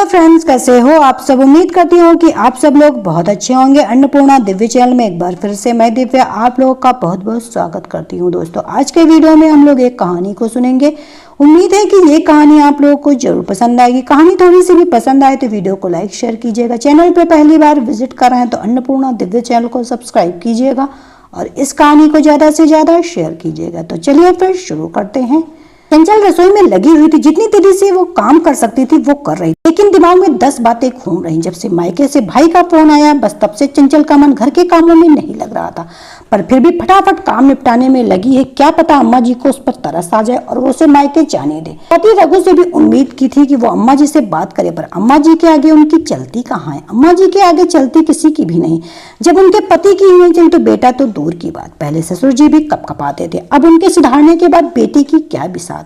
Hello friends, कैसे हो आप सब। उम्मीद करती हूँ कि आप सब लोग बहुत अच्छे होंगे। अन्नपूर्णा दिव्य चैनल में एक बार फिर से मैं दिव्या आप लोगों का बहुत बहुत स्वागत करती हूँ। दोस्तों, आज के वीडियो में हम लोग एक कहानी को सुनेंगे। उम्मीद है कि ये कहानी आप लोगों को जरूर पसंद आएगी। कहानी थोड़ी सी भी पसंद आए तो वीडियो को लाइक शेयर कीजिएगा। चैनल पर पहली बार विजिट कर रहे हैं तो अन्नपूर्णा दिव्य चैनल को सब्सक्राइब कीजिएगा और इस कहानी को ज्यादा से ज्यादा शेयर कीजिएगा। तो चलिए फिर शुरू करते हैं। चंचल रसोई में लगी हुई थी। जितनी तेजी से वो काम कर सकती थी वो कर रही थी, लेकिन दिमाग में 10 बातें घूम रही। जब से मायके से भाई का फोन आया बस तब से चंचल का मन घर के कामों में नहीं लग रहा था, पर फिर भी फटाफट काम निपटाने में लगी है। क्या पता अम्मा जी को उस पर तरस आ जाए और वो उसे मायके जाने दे। पति रघु से भी उम्मीद की थी कि वो अम्मा जी से बात करे, पर अम्मा जी के आगे उनकी चलती कहाँ है। अम्मा जी के आगे चलती किसी की भी नहीं। जब उनके पति की नहीं चली तो बेटा तो दूर की बात, पहले ससुर जी भी कपकपाते थे। अब उनके सुधारने के बाद बेटी की क्या बिसात।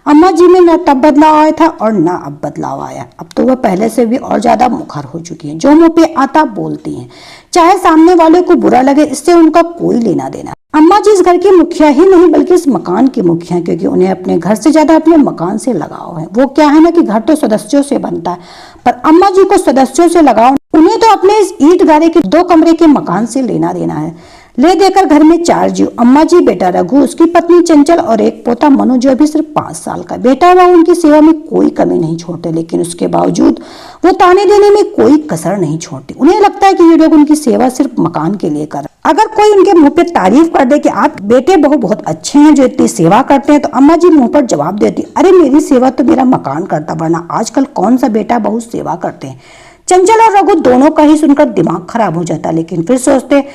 अम्मा जी में न तब बदलाव आया था और न अब बदलाव आया। अब तो वह पहले से भी और ज्यादा मुखर हो चुकी हैं। जो मुंह पे आता बोलती हैं, चाहे सामने वाले को बुरा लगे, इससे उनका कोई लेना देना। अम्मा जी इस घर की मुखिया ही नहीं बल्कि इस मकान की मुखिया, क्योंकि उन्हें अपने घर से ज्यादा अपने मकान से लगाव है। वो क्या है ना कि घर तो सदस्यों से बनता है, पर अम्मा जी को सदस्यों से लगाव। उन्हें तो अपने इस ईंट गारे के 2 कमरे के मकान से लेना देना है। ले देकर घर में 4 जीव, अम्मा जी, बेटा रघु, उसकी पत्नी चंचल और एक पोता मनु जो अभी सिर्फ 5 साल का। बेटा वह उनकी सेवा में कोई कमी नहीं छोड़ते, लेकिन उसके बावजूद वो ताने देने में कोई कसर नहीं छोड़ती। उन्हें लगता है कि ये लोग उनकी सेवा सिर्फ मकान के लिए कर। अगर कोई उनके मुंह पे तारीफ कर दे कि आप बेटे बहू बहुत अच्छे हैं जो इतनी सेवा करते हैं, तो अम्मा जी मुंह पर जवाब देती, अरे मेरी सेवा तो मेरा मकान करता, वरना आजकल कौन सा बेटा बहू सेवा करते हैं। चंचल और रघु दोनों का ही सुनकर दिमाग खराब हो जाता, लेकिन फिर सोचते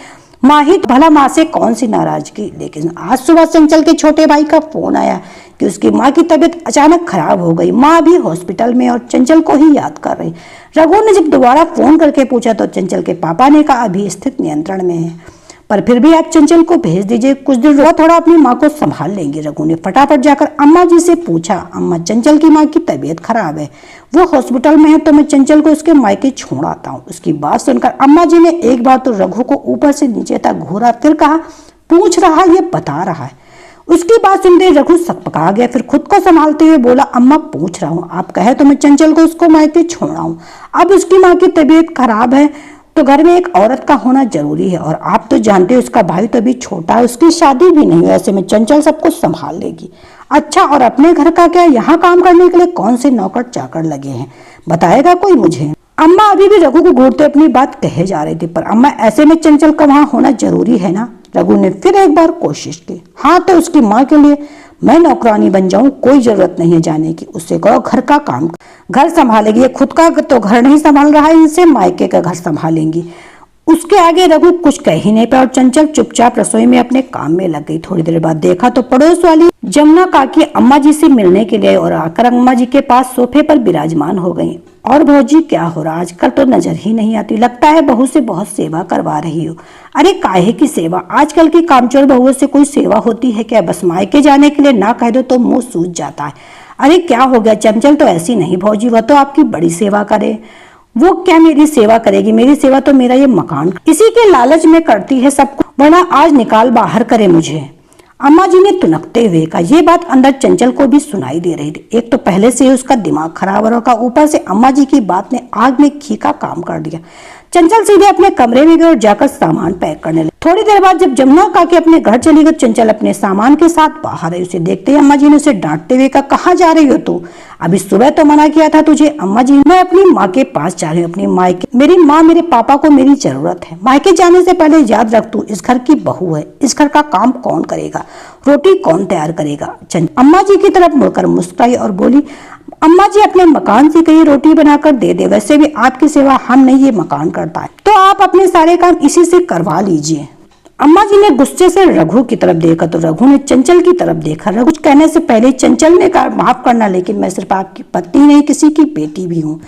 माँ ही भला माँ से कौन सी नाराजगी। लेकिन आज सुबह चंचल के छोटे भाई का फोन आया कि उसकी माँ की तबीयत अचानक खराब हो गई। माँ भी हॉस्पिटल में और चंचल को ही याद कर रही। रघु ने जब दोबारा फोन करके पूछा तो चंचल के पापा ने कहा अभी स्थिति नियंत्रण में है, पर फिर भी आप चंचल को भेज दीजिए, कुछ दिन वो थोड़ा अपनी माँ को संभाल लेंगे। रघु ने फटाफट जाकर अम्मा जी से पूछा, अम्मा चंचल की माँ की तबीयत खराब है, वो हॉस्पिटल में है, तो मैं चंचल को उसके मायके छोड़ आता हूँ। उसकी बात सुनकर अम्मा जी ने एक बार तो रघु को ऊपर से नीचे तक घूरा, फिर कहा पूछ रहा ये बता रहा है। उसकी बात सुनते रघु सकपका गया, फिर खुद को संभालते हुए बोला, अम्मा पूछ रहा हूँ, आप कहे तो मैं चंचल को उसको मायके छोड़ा हूँ। अब उसकी माँ की तबीयत खराब है तो घर में एक औरत का होना जरूरी है, और आप तो जानते हो उसका भाई तो अभी छोटा है, उसकी शादी भी नहीं है, ऐसे में चंचल सब कुछ संभाल लेगी। अच्छा, और अपने घर का क्या, यहाँ काम करने के लिए कौन से नौकर चाकर लगे हैं, बताएगा कोई मुझे। अम्मा अभी भी रघु को घूरते अपनी बात कहे जा रही थी, पर अम्मा ऐसे में चंचल का वहां होना जरूरी है ना। रघु ने फिर एक बार कोशिश की, हाँ तो उसकी माँ के लिए मैं नौकरानी बन जाऊं, कोई जरूरत नहीं है जाने की। उससे कहो घर का काम, घर संभालेगी, ये खुद का तो घर नहीं संभाल रहा है, इनसे मायके का घर संभालेंगी। उसके आगे रघु कुछ कह ही नहीं पाया और चंचल चुपचाप रसोई में अपने काम में लग गई। थोड़ी देर बाद देखा तो पड़ोस वाली जमुना काकी अम्मा जी से मिलने के लिए और आकर अम्मा जी के पास सोफे पर विराजमान हो गई। और भौजी क्या हो रहा, आजकल तो नजर ही नहीं आती, लगता है बहू से बहुत सेवा करवा रही हो। अरे काहे की सेवा, आजकल की कामचोर बहुओं से कोई सेवा होती है क्या, बस मायके जाने के लिए ना कह दो तो मुंह सूज जाता है। अरे क्या हो गया, चंचल तो ऐसी नहीं भौजी, वह तो आपकी बड़ी सेवा करे। वो क्या मेरी सेवा करेगी, मेरी सेवा तो मेरा ये मकान इसी के लालच में करती है सबको, वरना आज निकाल बाहर करे मुझे। अम्मा जी ने तुनकते हुए कहा। ये बात अंदर चंचल को भी सुनाई दे रही थी। एक तो पहले से उसका दिमाग खराब रखा, ऊपर से अम्मा जी की बात ने आग में घी का काम कर दिया। चंचल सीधे अपने कमरे में गई और जाकर सामान पैक करने लगी। थोड़ी देर बाद जब जमुना काकी अपने घर चली गई, चंचल अपने सामान के साथ बाहर आई। उसे देखते ही अम्मा जी ने उसे डांटते हुए कहा, कहाँ जा रही हो तू, अभी सुबह तो मना किया था तुझे। अम्मा जी, मैं अपनी माँ के पास जा रही हूँ, अपनी मायके। मेरी माँ मेरे पापा को मेरी जरूरत है। मायके जाने से पहले याद रख, तू इस घर की बहू है, इस घर का काम कौन करेगा, रोटी कौन तैयार करेगा। अम्मा जी की तरफ मुड़कर मुस्कुराई और बोली, अम्मा जी अपने मकान से कहीं रोटी बनाकर दे दे, वैसे भी आपकी सेवा हम नहीं ये मकान करता है, तो आप अपने सारे काम इसी से करवा लीजिए। अम्मा जी ने गुस्से से रघु की तरफ देखा तो रघु ने चंचल की तरफ देखा। रघु कुछ कहने से पहले चंचल ने कहा, माफ करना, लेकिन मैं सिर्फ आपकी पत्नी नहीं किसी की बेटी भी हूँ।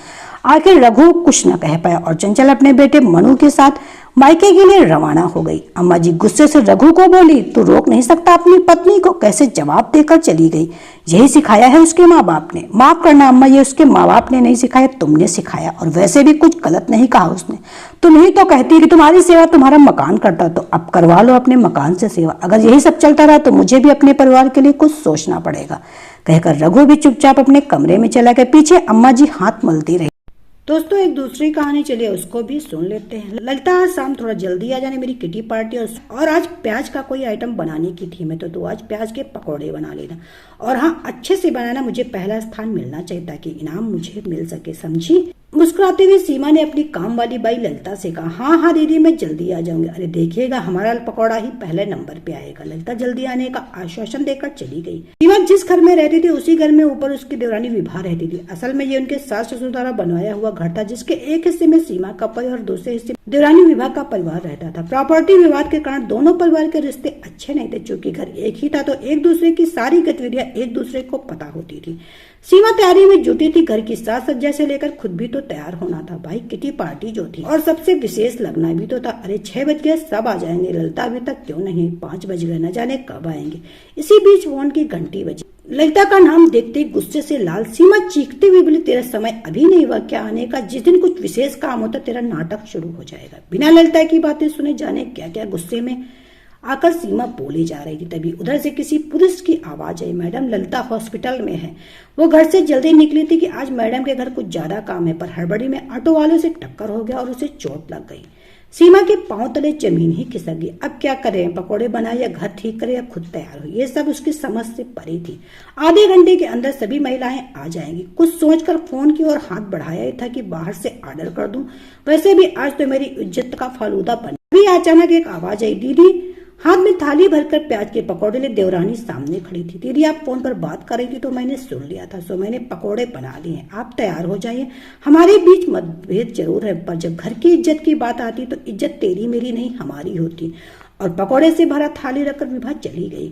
आखिर रघु कुछ न कह पाया और चंचल अपने बेटे मनु के साथ मायके के लिए रवाना हो गई। अम्मा जी गुस्से से रघु को बोली, तू रोक नहीं सकता अपनी पत्नी को, कैसे जवाब देकर चली गई। यही सिखाया है उसके माँ बाप ने। माफ करना अम्मा, ये उसके माँ बाप ने नहीं सिखाया, तुमने सिखाया, और वैसे भी कुछ गलत नहीं कहा उसने। तुम ही तो कहती कि तुम्हारी सेवा तुम्हारा मकान करता, तो अब करवा लो अपने मकान से सेवा। अगर यही सब चलता रहा तो मुझे भी अपने परिवार के लिए कुछ सोचना पड़ेगा। कहकर रघु भी चुपचाप अपने कमरे में चला गया। पीछे अम्मा जी हाथ मलती रही। दोस्तों एक दूसरी कहानी चलिए उसको भी सुन लेते हैं। ललिता आज शाम थोड़ा जल्दी आ जाने, मेरी किटी पार्टी और आज प्याज का कोई आइटम बनाने की थी मैं, तो तू आज प्याज के पकौड़े बना लेना, और हाँ अच्छे से बनाना, मुझे पहला स्थान मिलना चाहिए ताकि इनाम मुझे मिल सके, समझी। मुस्कुराते हुए सीमा ने अपनी काम वाली बाई ललिता से कहा, हाँ हाँ दीदी मैं जल्दी आ जाऊंगी। अरे देखिएगा हमारा पकौड़ा ही पहले नंबर पे आएगा। ललिता जल्दी आने का आश्वासन देकर चली गई। सीमा जिस घर में रहती थी उसी घर में ऊपर उसकी देवरानी विभा रहती थी। असल में ये उनके सास ससुर द्वारा बनवाया हुआ घर था, जिसके एक हिस्से में सीमा का परिवार और दूसरे हिस्से देवरानी विभा का परिवार रहता था। प्रॉपर्टी विवाद के कारण दोनों परिवार के रिश्ते अच्छे नहीं थे। चूंकि घर एक ही था तो एक दूसरे की सारी गतिविधियां एक दूसरे को पता होती थी। सीमा तैयारी में जुटी थी, घर की साज सज्जा से लेकर खुद भी तो तैयार होना था। भाई किटी पार्टी जो थी और सबसे विशेष लगना भी तो था। अरे 6 बज गए, सब आ जाएंगे, ललिता अभी तक क्यों नहीं, 5 बज गए, न जाने कब आएंगे। इसी बीच फोन की घंटी बजी। ललिता का नाम देखते ही गुस्से से लाल सीमा चीखती हुई बोली, तेरा समय अभी नहीं हुआ क्या आने का? जिस दिन कुछ विशेष काम होता तेरा नाटक शुरू हो जाएगा। बिना ललिता की बातें सुने जाने क्या क्या गुस्से में आकर सीमा बोली जा रही थी, तभी उधर से किसी पुरुष की आवाज आई, मैडम ललिता हॉस्पिटल में है। वो घर से जल्दी निकली थी कि आज मैडम के घर कुछ ज्यादा काम है, पर हड़बड़ी में ऑटो वाले से टक्कर हो गया और उसे चोट लग गई। सीमा के पांव तले जमीन ही खिसक गई। अब क्या करें, पकौड़े बनाए या घर ठीक करे या खुद तैयार हो, ये सब उसकी समझ से परे थी। आधे घंटे के अंदर सभी महिलाएं आ जाएंगी। कुछ सोचकर फोन की ओर हाथ बढ़ाया ही था कि बाहर से ऑर्डर कर दूं, वैसे भी आज तो मेरी इज्जत का फालूदा बन। अभी अचानक एक आवाज आई, दीदी। हाथ में थाली भरकर प्याज के पकौड़े ले देवरानी सामने खड़ी थी। दीदी आप फोन पर बात कर रही थी तो मैंने सुन लिया था, सो मैंने पकौड़े बना लिए हैं, आप तैयार हो जाइए। हमारे बीच मतभेद जरूर है, पर जब घर की इज्जत की बात आती तो इज्जत तेरी मेरी नहीं हमारी होती। और पकौड़े से भरा थाली रखकर विभा चली गई।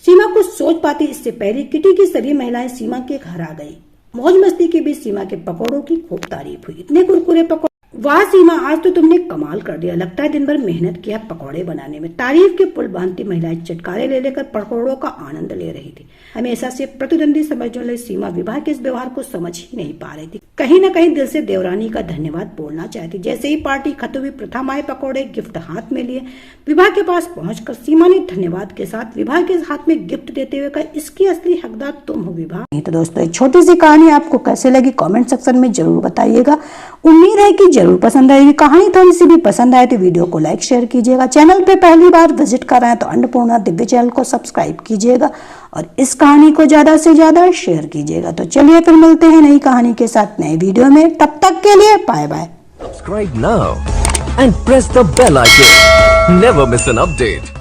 सीमा कुछ सोच पाती इससे पहले किटी की सभी महिलाएं सीमा के घर आ गई। मौज मस्ती के बीच सीमा के पकौड़ों की खूब तारीफ हुई। इतने कुरकुरे पकौड़े, वाह सीमा आज तो तुमने कमाल कर दिया, लगता है दिन भर मेहनत किया पकौड़े बनाने में। तारीफ के पुल बांधती महिलाएं चटकारे ले लेकर पकौड़ों का आनंद ले रही थी। हमेशा से प्रतिद्वंदी समझने वाली सीमा विवाह के इस व्यवहार को समझ ही नहीं पा रही थी। कहीं न कहीं दिल से देवरानी का धन्यवाद बोलना चाहती। जैसे ही पार्टी खत्म हुई, प्रथम आए पकौड़े गिफ्ट हाथ में लिए विवाह के पास पहुंचकर सीमा ने धन्यवाद के साथ विवाह के हाथ में गिफ्ट देते हुए कहा, इसकी असली हकदार तुम हो विवाह। तो दोस्तों एक छोटी सी कहानी आपको कैसे लगी कमेंट सेक्शन में जरूर बताइएगा। उम्मीद है कि जरूर पसंद आएगी। कहानी थोड़ी सी भी पसंद आए तो वीडियो को लाइक शेयर कीजिएगा। चैनल पे पहली बार विजिट कर रहे हैं तो अन्नपूर्णा दिव्य चैनल को सब्सक्राइब कीजिएगा और इस कहानी को ज्यादा से ज्यादा शेयर कीजिएगा। तो चलिए फिर मिलते हैं नई कहानी के साथ नए वीडियो में, तब तक के लिए bye bye. Subscribe now and press the bell icon. Never miss an update.